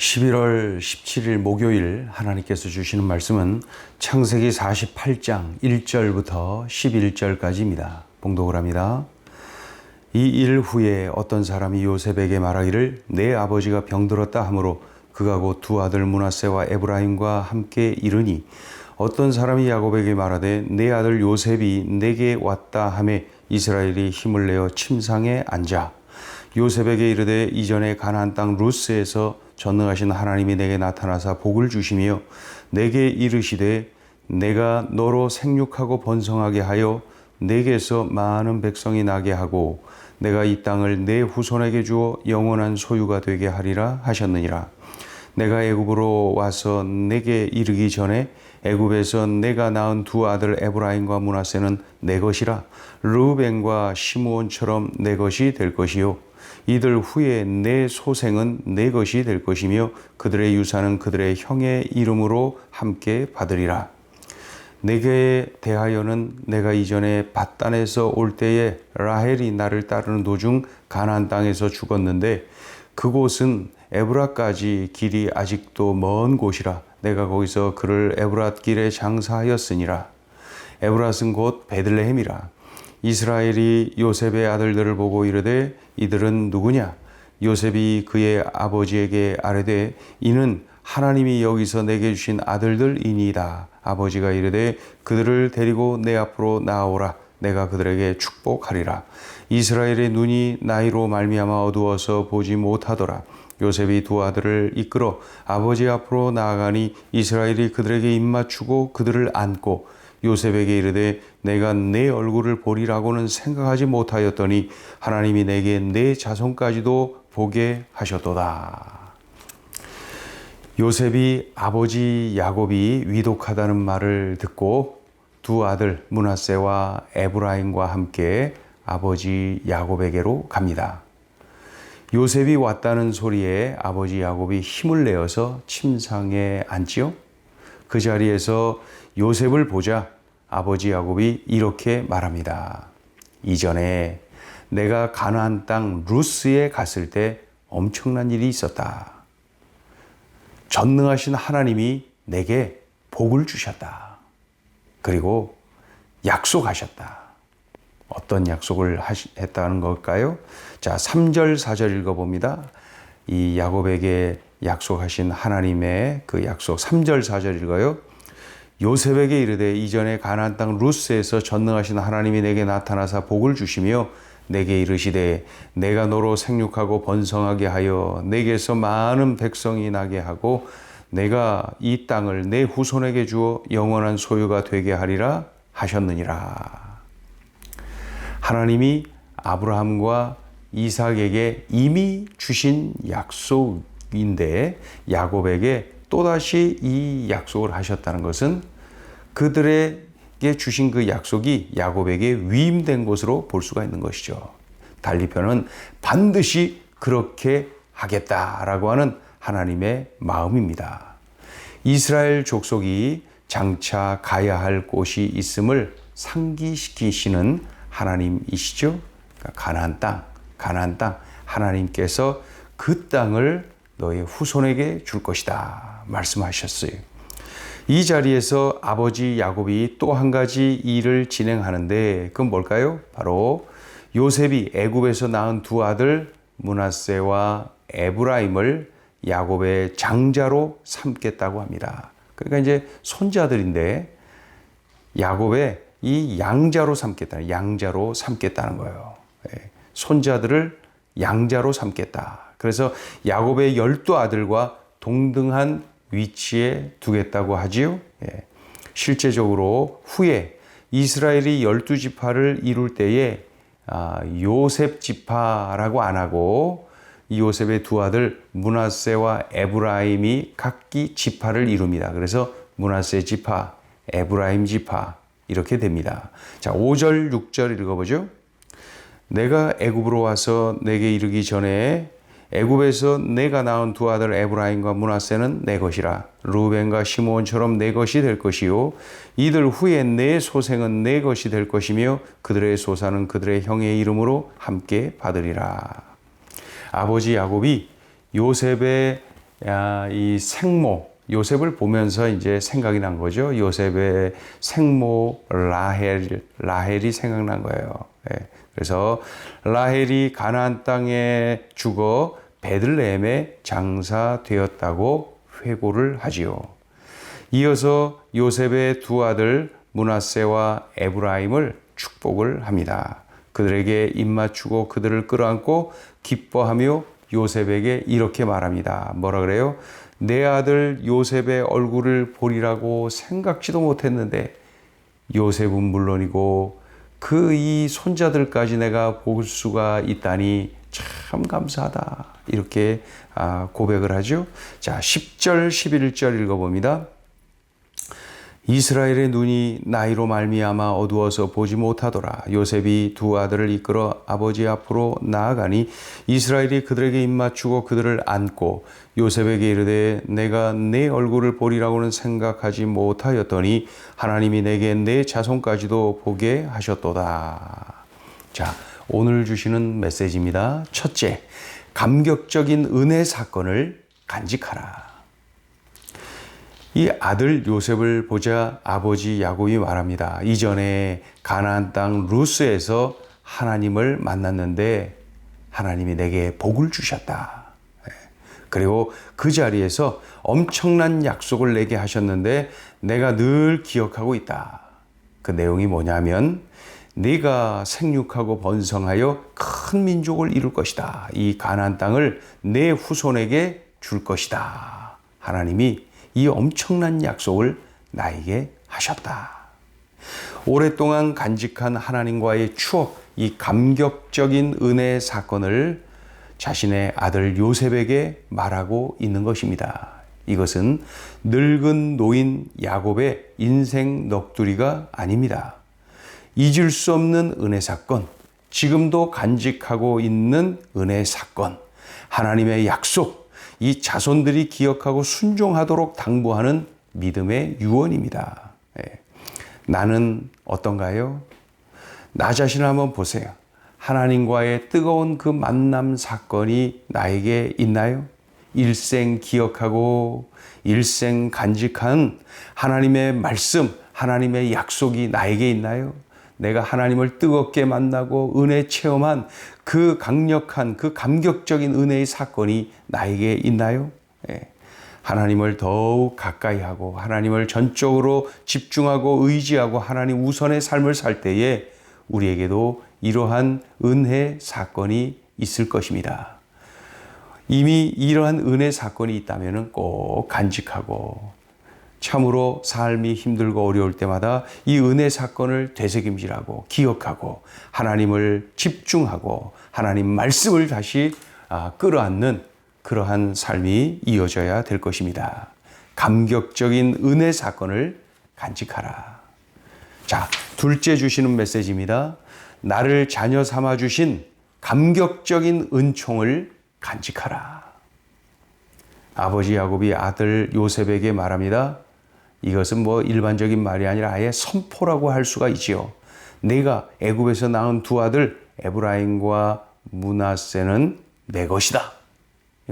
11월 17일 목요일 하나님께서 주시는 말씀은 창세기 48장 1절부터 11절까지입니다. 봉독을 합니다. 이 일 후에 어떤 사람이 요셉에게 말하기를 내 아버지가 병들었다 하므로 그가 곧 두 아들 므낫세와 에브라임과 함께 이르니 어떤 사람이 야곱에게 말하되 내 아들 요셉이 내게 왔다 하매 이스라엘이 힘을 내어 침상에 앉아 요셉에게 이르되 이전에 가나안 땅 루스에서 전능하신 하나님이 내게 나타나사 복을 주시며 내게 이르시되 내가 너로 생육하고 번성하게 하여 내게서 많은 백성이 나게 하고 내가 이 땅을 내 후손에게 주어 영원한 소유가 되게 하리라 하셨느니라. 내가 애굽으로 와서 내게 이르기 전에 애굽에서 내가 낳은 두 아들 에브라임과 므낫세는 내 것이라. 르우벤과 시므온처럼 내 것이 될 것이요 이들 후에 내 소생은 내 것이 될 것이며 그들의 유산은 그들의 형의 이름으로 함께 받으리라. 내게 대하여는 내가 이전에 밧단에서 올 때에 라헬이 나를 따르는 도중 가나안 땅에서 죽었는데 그곳은 에브라까지 길이 아직도 먼 곳이라. 내가 거기서 그를 에브랏 길에 장사하였으니라. 에브랏은 곧 베들레헴이라. 이스라엘이 요셉의 아들들을 보고 이르되 이들은 누구냐? 요셉이 그의 아버지에게 아뢰되 이는 하나님이 여기서 내게 주신 아들들이니이다. 아버지가 이르되 그들을 데리고 내 앞으로 나아오라. 내가 그들에게 축복하리라. 이스라엘의 눈이 나이로 말미암아 어두워서 보지 못하더라. 요셉이 두 아들을 이끌어 아버지 앞으로 나아가니 이스라엘이 그들에게 입맞추고 그들을 안고 요셉에게 이르되 내가 내 얼굴을 보리라고는 생각하지 못하였더니 하나님이 내게 내 자손까지도 보게 하셨도다. 요셉이 아버지 야곱이 위독하다는 말을 듣고 두 아들 므낫세와 에브라임과 함께 아버지 야곱에게로 갑니다. 요셉이 왔다는 소리에 아버지 야곱이 힘을 내어서 침상에 앉지요. 그 자리에서 요셉을 보자 아버지 야곱이 이렇게 말합니다. 이전에 내가 가나안 땅 루스에 갔을 때 엄청난 일이 있었다. 전능하신 하나님이 내게 복을 주셨다. 그리고 약속하셨다. 어떤 약속을 했다는 걸까요? 자, 3절, 4절 읽어봅니다. 이 야곱에게 약속하신 하나님의 그 약속 3절, 4절 읽어요. 요셉에게 이르되 이전에 가나안 땅 루스에서 전능하신 하나님이 내게 나타나사 복을 주시며 내게 이르시되 내가 너로 생육하고 번성하게 하여 내게서 많은 백성이 나게 하고 내가 이 땅을 내 후손에게 주어 영원한 소유가 되게 하리라 하셨느니라. 하나님이 아브라함과 이삭에게 이미 주신 약속인데 야곱에게 또다시 이 약속을 하셨다는 것은 그들에게 주신 그 약속이 야곱에게 위임된 것으로 볼 수가 있는 것이죠. 달리 표현은 반드시 그렇게 하겠다라고 하는 하나님의 마음입니다. 이스라엘 족속이 장차 가야 할 곳이 있음을 상기시키시는 하나님이시죠. 그러니까 가나안 땅 하나님께서 그 땅을 너의 후손에게 줄 것이다 말씀하셨어요. 이 자리에서 아버지 야곱이 또 한 가지 일을 진행하는데 그건 뭘까요? 바로 요셉이 애굽에서 낳은 두 아들 므낫세와 에브라임을 야곱의 장자로 삼겠다고 합니다. 그러니까 이제 손자들인데 야곱의 이 양자로 삼겠다는 거예요. 손자들을 양자로 삼겠다. 그래서 야곱의 12아들과 동등한 위치에 두겠다고 하지요. 실제적으로 후에 이스라엘이 12지파를 이룰 때에 요셉 지파라고 안 하고 이 요셉의 두 아들 므낫세와 에브라임이 각기 지파를 이룹니다. 그래서 므낫세 지파, 에브라임 지파 이렇게 됩니다. 자, 5절, 6절 읽어보죠. 내가 애굽으로 와서 내게 이르기 전에 애굽에서 내가 낳은 두 아들 에브라임과 므낫세는 내 것이라. 르우벤과 시므온처럼 내 것이 될 것이요 이들 후에 내 소생은 내 것이 될 것이며 그들의 소산은 그들의 형의 이름으로 함께 받으리라. 아버지 야곱이 요셉의 이 생모 요셉을 보면서 이제 생각이 난 거죠. 요셉의 생모 라헬이 생각난 거예요. 예. 그래서 라헬이 가나안 땅에 죽어 베들레헴에 장사되었다고 회고를 하지요. 이어서 요셉의 두 아들 므낫세와 에브라임을 축복을 합니다. 그들에게 입맞추고 그들을 끌어안고 기뻐하며 요셉에게 이렇게 말합니다. 뭐라 그래요? 내 아들 요셉의 얼굴을 보리라고 생각지도 못했는데 요셉은 물론이고 그 이 손자들까지 내가 볼 수가 있다니 참 감사하다. 이렇게 고백을 하죠. 자, 10절, 11절 읽어봅니다. 이스라엘의 눈이 나이로 말미암아 어두워서 보지 못하더라. 요셉이 두 아들을 이끌어 아버지 앞으로 나아가니 이스라엘이 그들에게 입맞추고 그들을 안고 요셉에게 이르되 내가 내 얼굴을 보리라고는 생각하지 못하였더니 하나님이 내게 내 자손까지도 보게 하셨도다. 자, 오늘 주시는 메시지입니다. 첫째, 감격적인 은혜 사건을 간직하라. 이 아들 요셉을 보자 아버지 야곱이 말합니다. 이전에 가나안 땅 루스에서 하나님을 만났는데 하나님이 내게 복을 주셨다. 그리고 그 자리에서 엄청난 약속을 내게 하셨는데 내가 늘 기억하고 있다. 그 내용이 뭐냐면 네가 생육하고 번성하여 큰 민족을 이룰 것이다. 이 가나안 땅을 내 후손에게 줄 것이다. 하나님이 이 엄청난 약속을 나에게 하셨다. 오랫동안 간직한 하나님과의 추억, 이 감격적인 은혜 사건을 자신의 아들 요셉에게 말하고 있는 것입니다. 이것은 늙은 노인 야곱의 인생 넋두리가 아닙니다. 잊을 수 없는 은혜 사건, 지금도 간직하고 있는 은혜 사건, 하나님의 약속, 이 자손들이 기억하고 순종하도록 당부하는 믿음의 유언입니다. 나는 어떤가요? 나 자신을 한번 보세요. 하나님과의 뜨거운 그 만남 사건이 나에게 있나요? 일생 기억하고 일생 간직한 하나님의 말씀, 하나님의 약속이 나에게 있나요? 내가 하나님을 뜨겁게 만나고 은혜 체험한 그 강력한 그 감격적인 은혜의 사건이 나에게 있나요? 하나님을 더욱 가까이 하고 하나님을 전적으로 집중하고 의지하고 하나님 우선의 삶을 살 때에 우리에게도 이러한 은혜 사건이 있을 것입니다. 이미 이러한 은혜 사건이 있다면 꼭 간직하고 참으로 삶이 힘들고 어려울 때마다 이 은혜 사건을 되새김질하고 기억하고 하나님을 집중하고 하나님 말씀을 다시 끌어안는 그러한 삶이 이어져야 될 것입니다. 감격적인 은혜 사건을 간직하라. 자, 둘째 주시는 메시지입니다. 나를 자녀 삼아 주신 감격적인 은총을 간직하라. 아버지 야곱이 아들 요셉에게 말합니다. 이것은 일반적인 말이 아니라 아예 선포라고 할 수가 있지요. 내가 애굽에서 낳은 두 아들 에브라임과 므낫세는 내 것이다.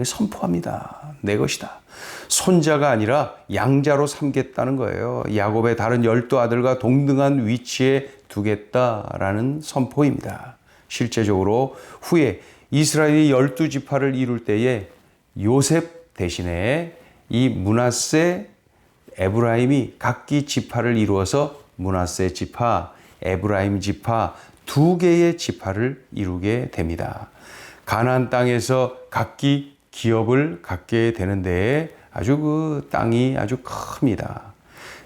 선포합니다. 내 것이다. 손자가 아니라 양자로 삼겠다는 거예요. 야곱의 다른 12아들과 동등한 위치에 두겠다라는 선포입니다. 실제적으로 후에 이스라엘이 12지파를 이룰 때에 요셉 대신에 이 므낫세, 에브라임이 각기 지파를 이루어서 므낫세 지파, 에브라임 지파 두 개의 지파를 이루게 됩니다. 가나안 땅에서 각기 기업을 갖게 되는데 아주 그 땅이 아주 큽니다.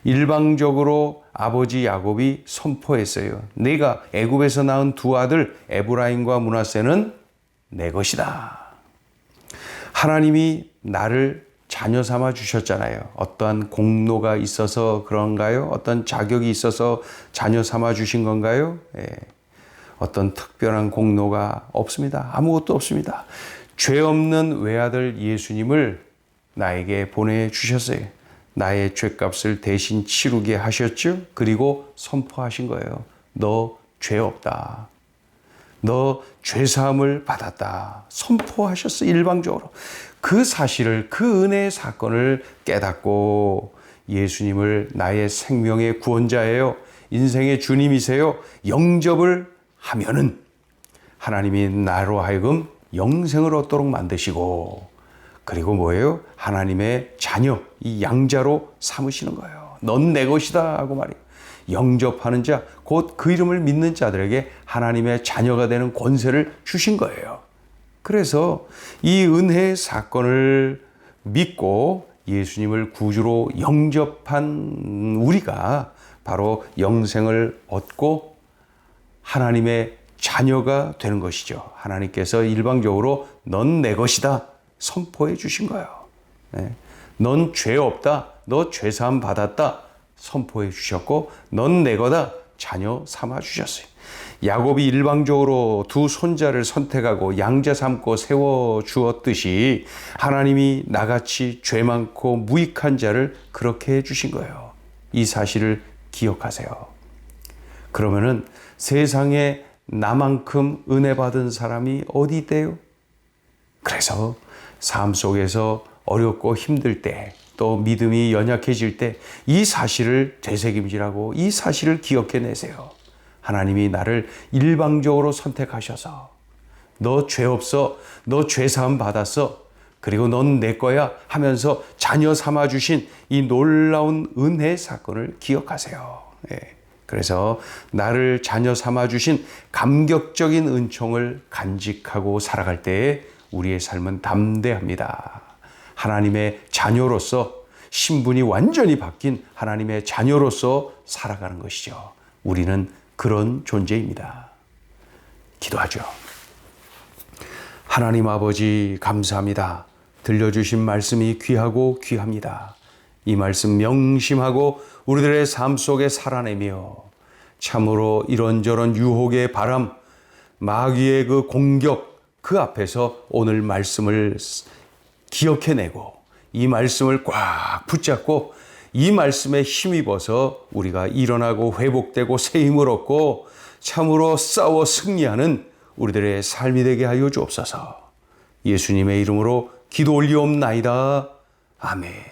일방적으로 아버지 야곱이 선포했어요. 내가 애굽에서 낳은 두 아들 에브라임과 므낫세는 내 것이다. 하나님이 나를 자녀 삼아 주셨잖아요. 어떠한 공로가 있어서 그런가요? 어떤 자격이 있어서 자녀 삼아 주신 건가요? 어떤 특별한 공로가 없습니다. 아무것도 없습니다. 죄 없는 외아들 예수님을 나에게 보내주셨어요. 나의 죄값을 대신 치르게 하셨죠. 그리고 선포하신 거예요. 너 죄 없다. 너 죄사함을 받았다. 선포하셨어. 일방적으로. 그 사실을, 그 은혜의 사건을 깨닫고 예수님을 나의 생명의 구원자예요. 인생의 주님이세요. 영접을 하면은 하나님이 나로 하여금 영생을 얻도록 만드시고, 그리고 뭐예요? 하나님의 자녀, 이 양자로 삼으시는 거예요. 넌 내 것이다 하고 말이에요. 영접하는 자, 곧 그 이름을 믿는 자들에게 하나님의 자녀가 되는 권세를 주신 거예요. 그래서 이 은혜의 사건을 믿고 예수님을 구주로 영접한 우리가 바로 영생을 얻고 하나님의 자녀가 되는 것이죠. 하나님께서 일방적으로 넌 내 것이다 선포해 주신 거예요. 네. 넌 죄 없다. 너 죄사함 받았다. 선포해 주셨고, 넌 내 거다. 자녀 삼아 주셨어요. 야곱이 일방적으로 두 손자를 선택하고 양자 삼고 세워 주었듯이 하나님이 나같이 죄 많고 무익한 자를 그렇게 해 주신 거예요. 이 사실을 기억하세요. 그러면은 세상에 나만큼 은혜 받은 사람이 어디 있대요? 그래서 삶 속에서 어렵고 힘들 때, 또 믿음이 연약해질 때 이 사실을 되새김질하고 이 사실을 기억해내세요. 하나님이 나를 일방적으로 선택하셔서 너 죄 없어, 너 죄사함 받았어, 그리고 넌 내 거야 하면서 자녀 삼아주신 이 놀라운 은혜의 사건을 기억하세요. 예. 그래서 나를 자녀 삼아주신 감격적인 은총을 간직하고 살아갈 때에 우리의 삶은 담대합니다. 하나님의 자녀로서 신분이 완전히 바뀐 하나님의 자녀로서 살아가는 것이죠. 우리는 그런 존재입니다. 기도하죠. 하나님 아버지 감사합니다. 들려주신 말씀이 귀하고 귀합니다. 이 말씀 명심하고 우리들의 삶 속에 살아내며 참으로 이런저런 유혹의 바람, 마귀의 그 공격, 그 앞에서 오늘 말씀을 기억해내고 이 말씀을 꽉 붙잡고 이 말씀에 힘입어서 우리가 일어나고 회복되고 새 힘을 얻고 참으로 싸워 승리하는 우리들의 삶이 되게 하여 주옵소서. 예수님의 이름으로 기도 올리옵나이다. 아멘.